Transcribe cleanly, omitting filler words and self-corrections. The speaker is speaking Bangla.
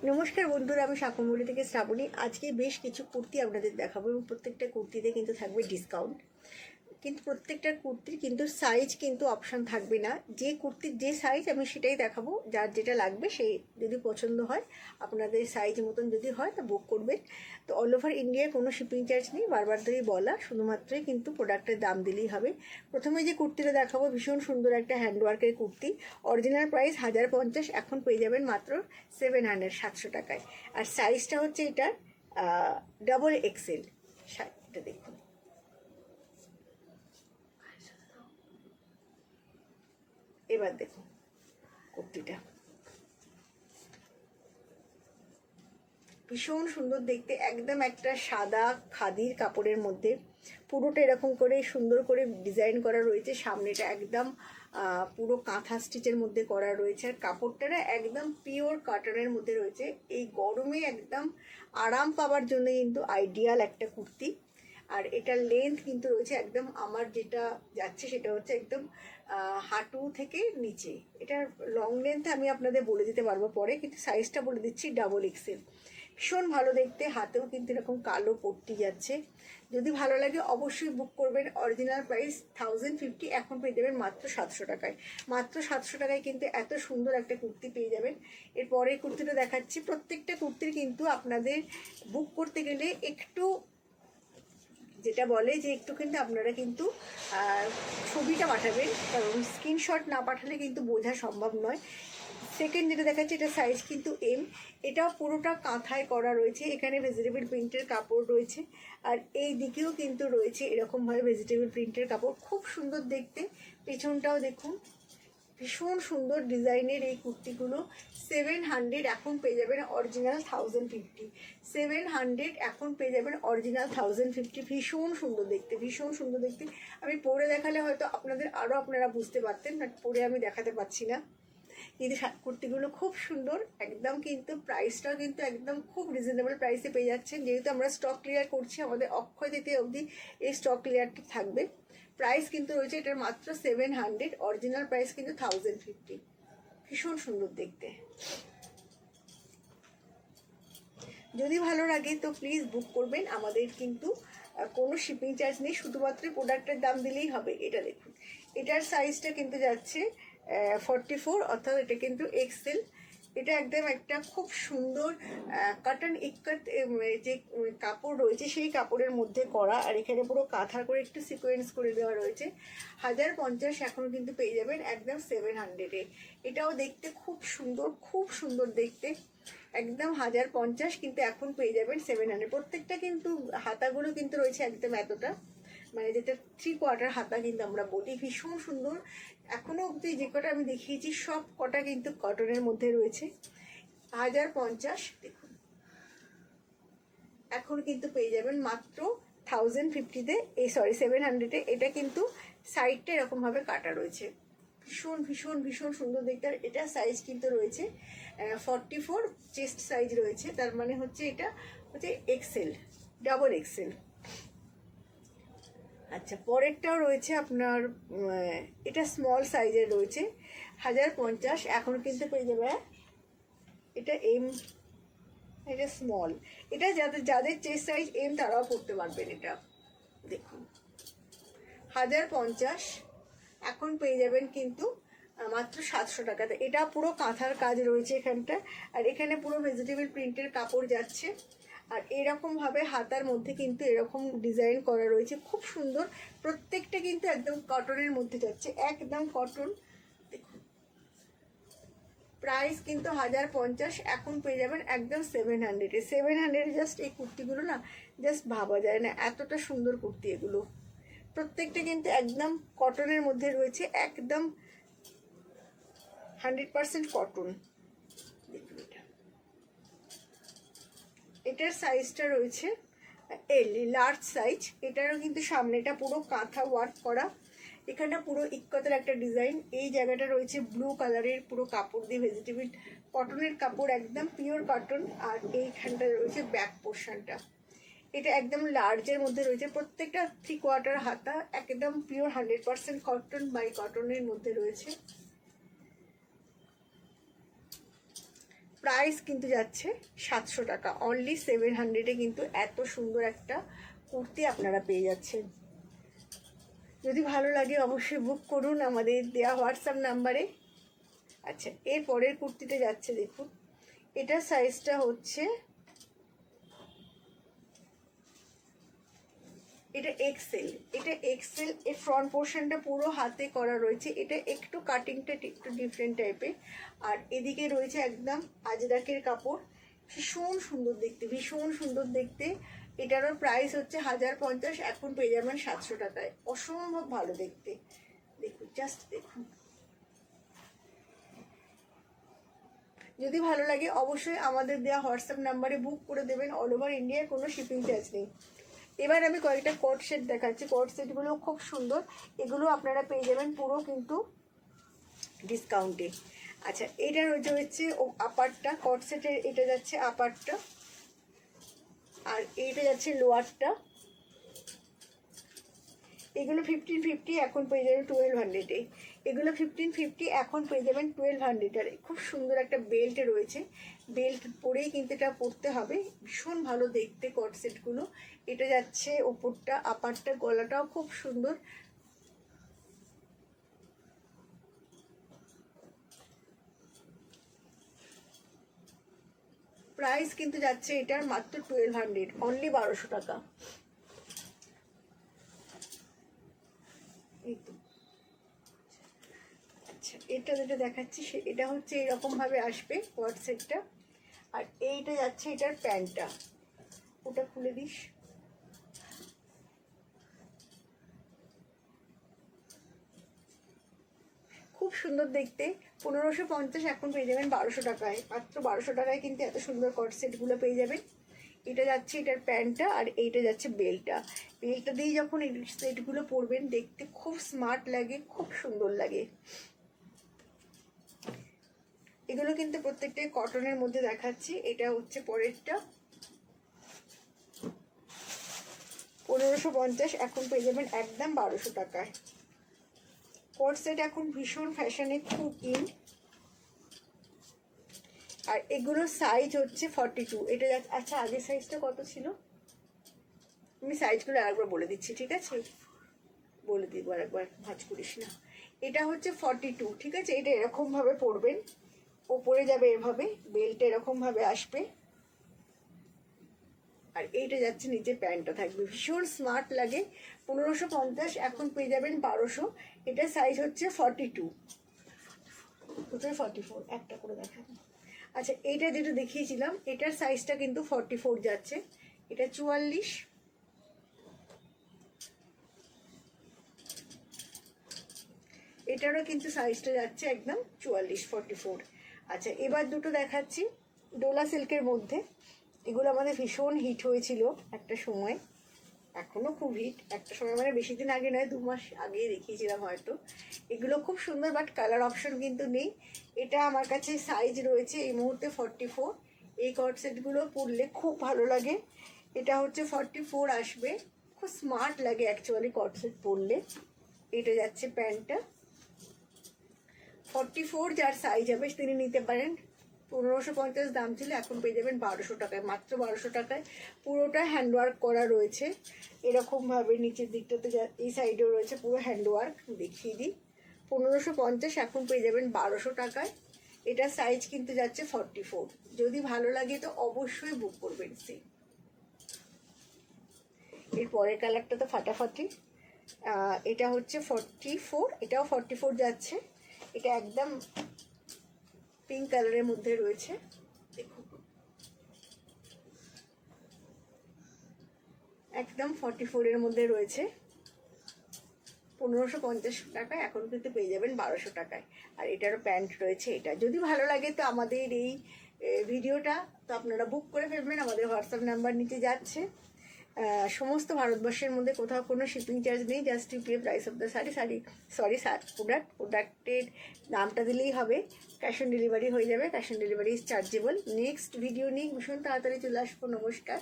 নমস্কার বন্ধুরা, আমি শাকুমুলি থেকে শ্রাবণী। আজকে বেশ কিছু কুর্তি আপনাদের দেখাবো এবং প্রত্যেকটা কুর্তিতে কিন্তু থাকবে ডিসকাউন্ট। কিন্তু প্রত্যেকটা কুর্তির কিন্তু সাইজ কিন্তু অপশান থাকবে না। যে কুর্তির যে সাইজ আমি সেটাই দেখাবো, যার যেটা লাগবে সেই যদি পছন্দ হয়, আপনাদের সাইজ মতন যদি হয় তা বুক করবেন। তো অল ওভার ইন্ডিয়ায় কোনো শিপিং চার্জ নেই, বারবার ধরেই বলা, শুধুমাত্রই কিন্তু প্রোডাক্টের দাম দিলেই হবে। প্রথমে যে কুর্তিটা দেখাবো ভীষণ সুন্দর একটা হ্যান্ডওয়ার্কের কুর্তি। অরিজিনাল প্রাইস 1050, এখন পেয়ে যাবেন মাত্র 700, 700 টাকায়। আর সাইজটা হচ্ছে এটার ডাবল এক্সেল। এটা দেখুন, এবার দেখুন কুর্তিটা ভীষণ সুন্দর দেখতে, একদম একটা সাদা খাদির কাপড়ের মধ্যে পুরোটা এরকম করে সুন্দর করে ডিজাইন করা রয়েছে। সামনেটা একদম পুরো কাঁথা স্টিচের মধ্যে করা রয়েছে, আর কাপড়টা একদম পিওর কটনের মধ্যে রয়েছে। এই গরমে একদম আরাম পাওয়ার জন্য কিন্তু আইডিয়াল একটা কুর্তি। আর এটার লেন্থ কিন্তু রয়েছে একদম, আমার যেটা যাচ্ছে সেটা হচ্ছে একদম হাঁটু থেকে নিচে। এটার লং লেন্থ আমি আপনাদের বলে দিতে পারবো পরে, কিন্তু সাইজটা বলে দিচ্ছি ডাবল এক্সেল। ভীষণ ভালো দেখতে, হাতেও কিন্তু এরকম কালো পট্টি যাচ্ছে। যদি ভালো লাগে অবশ্যই বুক করবেন। অরিজিনাল প্রাইস 1050, এখন পেয়ে যাবেন মাত্র 700 টাকায়। মাত্র 700 টাকায় কিন্তু এত সুন্দর একটা কুর্তি পেয়ে যাবেন। এরপরে কুর্তিটা দেখাচ্ছি। প্রত্যেকটা কুর্তির কিন্তু আপনাদের বুক করতে গেলে একটু যেটা বলে যে একটু কিন্তু আপনারা কিন্তু ছবিটা পাঠাবেন, কারণ স্ক্রিনশট না পাঠালে কিন্তু বোঝা সম্ভব নয়। সেকেন্ড যেটা দেখাচ্ছে, এটা সাইজ কিন্তু এম। এটাও পুরোটা কাঁথায় করা রয়েছে, এখানে ভেজিটেবল প্রিন্টের কাপড় রয়েছে, আর এই দিকেও কিন্তু রয়েছে এরকমভাবে ভেজিটেবল প্রিন্টের কাপড়। খুব সুন্দর দেখতে। পেছনটাও দেখুন, ভীষণ সুন্দর ডিজাইনের এই কুর্তিগুলো। 700, এখন পেয়ে যাবেন অরিজিনাল 1050। 700, এখন পেয়ে যাবেন অরিজিনাল 1050। ভীষণ সুন্দর দেখতে, ভীষণ সুন্দর দেখতে। আমি পরে দেখালে হয়তো আপনারা বুঝতে পারতেন, বাট পরে আমি দেখাতে পারছি না। কিন্তু কুর্তিগুলো খুব সুন্দর একদম, কিন্তু প্রাইসটাও কিন্তু একদম খুব রিজনেবল প্রাইসে পেয়ে যাচ্ছেন। যেহেতু আমরা স্টক ক্লিয়ার করছি, আমাদের অক্ষয় তৃতীয়া অবধি এই স্টক ক্লিয়ারটি থাকবে। প্রাইস কিন্তু রয়েছে এটার মাত্র 700, অরিজিনাল প্রাইস কিন্তু 1050। ভীষণ সুন্দর দেখতে। যদি ভালো লাগে তো প্লিজ বুক করবেন। আমাদের কিন্তু কোনো শিপিং চার্জ নেই, শুধুমাত্র প্রোডাক্টের দাম দিলেই হবে। এটা দেখুন, এটার সাইজটা কিন্তু যাচ্ছে 44, অর্থাৎ এটা কিন্তু এক্সেল। এটা একদম একটা খুব সুন্দর কটন ইক্কত যে কাপড় রয়েছে সেই কাপড়ের মধ্যে করা, আর এখানে পুরো কাঁথা করে একটু সিকোয়েন্স করে দেওয়া রয়েছে। 1050, এখন কিন্তু পেয়ে যাবেন একদম 700-এ। এটাও দেখতে খুব সুন্দর, খুব সুন্দর দেখতে, একদম 1050, কিন্তু এখন পেয়ে যাবেন 700। প্রত্যেকটা কিন্তু হাতাগুলো কিন্তু রয়েছে একদম এতটা, মানে যেটা 3/4 হাতা কিন্তু আমরা বলি। ভীষণ সুন্দর। এখনো অবধি যে কটা আমি দেখিয়েছি সব কটা কিন্তু কটনের মধ্যে রয়েছে। 1050, দেখুন এখন কিন্তু পেয়ে যাবেন মাত্র 1050-তে, 700-এ। এটা কিন্তু সাইডটা এরকমভাবে কাটা রয়েছে। ভীষণ ভীষণ ভীষণ সুন্দর দেখতে। আর এটা সাইজ কিন্তু রয়েছে 44, চেস্ট সাইজ রয়েছে, তার মানে হচ্ছে এটা হচ্ছে এক্সেল, ডাবল এক্সেল। আচ্ছা, পরেরটাও রয়েছে আপনার, এটা স্মল সাইজের রয়েছে, 1050, এখন কিন্তু পেয়ে যাবে এটা এম, এটা স্মল। এটা যাদের চেস্ট সাইজ এম তারাও পড়তে পারবেন। এটা দেখুন 1050, এখন পেয়ে যাবেন কিন্তু মাত্র 700 টাকাতে। এটা পুরো কাঁথার কাজ রয়েছে এখানটা, আর এখানে পুরো ভেজিটেবল প্রিন্টের কাপড় যাচ্ছে, আর এরকমভাবে হাতার মধ্যে কিন্তু এরকম ডিজাইন করা রয়েছে, খুব সুন্দর। প্রত্যেকটা কিন্তু একদম কটনের মধ্যে যাচ্ছে, একদম কটন। দেখুন প্রাইস কিন্তু 1050, এখন পেয়ে যাবেন একদম 700-এ। 700-এ জাস্ট এই কুর্তিগুলো না জাস্ট ভাবা যায় না, এতটা সুন্দর কুর্তি এগুলো। প্রত্যেকটা কিন্তু একদম কটনের মধ্যে রয়েছে, একদম 100% কটন। দেখুন এটার সাইজটা রয়েছে এল, লার্জ সাইজ। এটারও কিন্তু সামনেটা পুরো কাঁথা ওয়ার্ক করা, এখানে পুরো ইক্কতের একটা ডিজাইন। এই জায়গাটা রয়েছে ব্লু কালারের পুরো কাপড় দিয়ে, ভেজিটেবল কটনের কাপড়, একদম পিওর কটন। আর এইখানটা রয়েছে ব্যাক পোর্শনটা, এটা একদম লার্জের মধ্যে রয়েছে। প্রত্যেকটা 3/4 হাতা, একদম পিওর 100% কটন বাই কটনের মধ্যে রয়েছে। প্রাইস কিন্তু যাচ্ছে 700 টাকা, অনলি 700-এ কিন্তু এত সুন্দর একটা কুর্তি আপনারা পেয়ে যাচ্ছেন। যদি ভালো লাগে অবশ্যই বুক করুন আমাদের দেওয়া হোয়াটসঅ্যাপ নাম্বারে। আচ্ছা, এর পরের কুর্তিটা যাচ্ছে, দেখুন এটার সাইজটা হচ্ছে, এটা এক্সেল, এটা এক্সেল। এর ফ্রন্ট পোর্শনটা পুরো হাতে করা রয়েছে, এটা একটু কাটিংটা একটু ডিফারেন্ট টাইপের। আর এদিকে রয়েছে একদম আজরাকের কাপড়, ভীষণ সুন্দর দেখতে, ভীষণ সুন্দর দেখতে। এটারও প্রাইস হচ্ছে 1050, এখন পেয়ে যাবেন 700 টাকায়। অসম্ভব ভালো দেখতে, দেখুন জাস্ট দেখুন। যদি ভালো লাগে অবশ্যই আমাদের দেওয়া হোয়াটসঅ্যাপ নাম্বারে বুক করে দেবেন, অল ওভার ইন্ডিয়ার কোনো শিপিং চার্জ নেই। এবার আমি কয়েকটা কোট সেট দেখাচ্ছি, কোট সেটগুলো খুব সুন্দর, এগুলো আপনারা পেয়ে যাবেন পুরো কিন্তু ডিসকাউন্টে। আচ্ছা, এটা হচ্ছে ও আপারটা, কোট সেটের এটা যাচ্ছে আপারটা, আর এইটা যাচ্ছে লোয়ারটা। এগুলো 1550, এখন পেয়ে যাবেন 1200-এ। এগুলো 1550, এখন পেয়ে যাবেন 1200-এর। খুব সুন্দর একটা বেল্ট রয়েছে, বেল্ট পরেই কিন্তু এটা পরতে হবে, ভীষণ ভালো দেখতে কট সেটগুলো। এটা যাচ্ছে ওপরটা, আপারটা, গলাটাও খুব সুন্দর। প্রাইস কিন্তু যাচ্ছে এটার মাত্র 1200, অনলি 1200 টাকা। আচ্ছা, এটা যেটা দেখাচ্ছি এটা হচ্ছে এরকম ভাবে আসবে কোয়ার্ড সেটটা। আর এইটা যাচ্ছে এটার প্যান্টটা, ওটা খুলে দিস। খুব সুন্দর দেখতে, 1550, এখন পেয়ে যাবেন 1200 টাকায়, মাত্র 1200 টাকায় কিন্তু এত সুন্দর কোয়ার্ড সেটগুলো পেয়ে যাবেন। এটা যাচ্ছে এটার প্যান্টটা, আর এইটা যাচ্ছে বেল্টটা। বেল্টটা দিয়ে যখন এই সেটগুলো পরবেন দেখতে খুব স্মার্ট লাগে, খুব সুন্দর লাগে। এগুলো কিন্তু প্রত্যেকটাই কটনের মধ্যে দেখাচ্ছি। এটা হচ্ছে পরেরটা, 1550, এখন পেয়ে যাবেন একদম 1200 টাকায়। কোট সেট এখন ভীষণ ফ্যাশনে, খুব ইন। আর এগুলো সাইজ হচ্ছে 42, এটা আচ্ছা আগের সাইজটা কত ছিল আমি সাইজগুলো আরেকবার বলে দিচ্ছি, ঠিক আছে, বলে দিব আরেকবার, ভাঁজ করিস না। এটা হচ্ছে 42, ঠিক আছে। এটা এরকমভাবে পরবেন, ওপরে যাবে এভাবে, বেল্ট এরকমভাবে আসবে, আর এইটা যাচ্ছে নিচে প্যান্টটা থাকবে, ভীষণ স্মার্ট লাগে। 1550, এখন পেয়ে যাবেন 1200। এটা সাইজ হচ্ছে 42, কোথায় 44, একটা করে দেখাবো। আচ্ছা, এইটা যেটা দেখিয়েছিলাম এটার সাইজটা কিন্তু 44 যাচ্ছে, এটা 44। এটারও কিন্তু সাইজটা যাচ্ছে একদম 44, 44। আচ্ছা, এবার দুটো দেখাচ্ছি ডোলা সিল্কের মধ্যে। এগুলো আমাদের ভীষণ হিট হয়েছিল একটা সময়, এখনও খুব হিট। একটা সময় মানে বেশি দিন আগে নয়, 2 মাস আগে দেখিয়েছিলাম হয়তো। এগুলো খুব সুন্দর, বাট কালার অপশন কিন্তু নেই। এটা আমার কাছে সাইজ রয়েছে এই মুহূর্তে 44। এই কট সেটগুলো পরলে খুব ভালো লাগে। এটা হচ্ছে 44 আসবে, খুব স্মার্ট লাগে অ্যাকচুয়ালি কট সেট পরলে। এটা যাচ্ছে প্যান্টটা, 44 যার সাইজ হবে তিনি নিতে পারেন। 1550 দাম ছিল, এখন পেয়ে যাবেন 1200 টাকায়, মাত্র 1200 টাকায়। পুরোটা হ্যান্ডওয়ার্ক করা রয়েছে এরকমভাবে, নিচের দিকটাতে এই সাইডেও রয়েছে পুরো হ্যান্ডওয়ার্ক, দেখিয়ে দিই। 1550, এখন পেয়ে যাবেন 1200 টাকায়। এটা সাইজ কিন্তু যাচ্ছে 44। যদি ভালো লাগে তো অবশ্যই বুক করবেন। এর পরের কালারটা তো ফাটাফাটি। এটা হচ্ছে 44, এটাও 44 যাচ্ছে। এটা একদম পিঙ্ক কালারের মধ্যে রয়েছে, দেখুন একদম 44 এর মধ্যে রয়েছে। 1550 টাকায়, এখন কিন্তু পেয়ে যাবেন 1200 টাকায়। আর এটারও প্যান্ট রয়েছে। এটা যদি ভালো লাগে তো আমাদের এই ভিডিওটা তো আপনারা বুক করে ফেলবেন, আমাদের হোয়াটসঅ্যাপ নাম্বার নিচে যাচ্ছে। সমস্ত ভারতবর্ষের মধ্যে কোথাও কোনো শিপিং চার্জ নেই, just UPA price of the প্রোডাক্টের দামটা দিলেই হবে, ক্যাশ অন ডেলিভারি হয়ে যাবে, cash on delivery is chargeable. Next video নিয়ে ভীষণ তাড়াতাড়ি চলে আসবো। নমস্কার।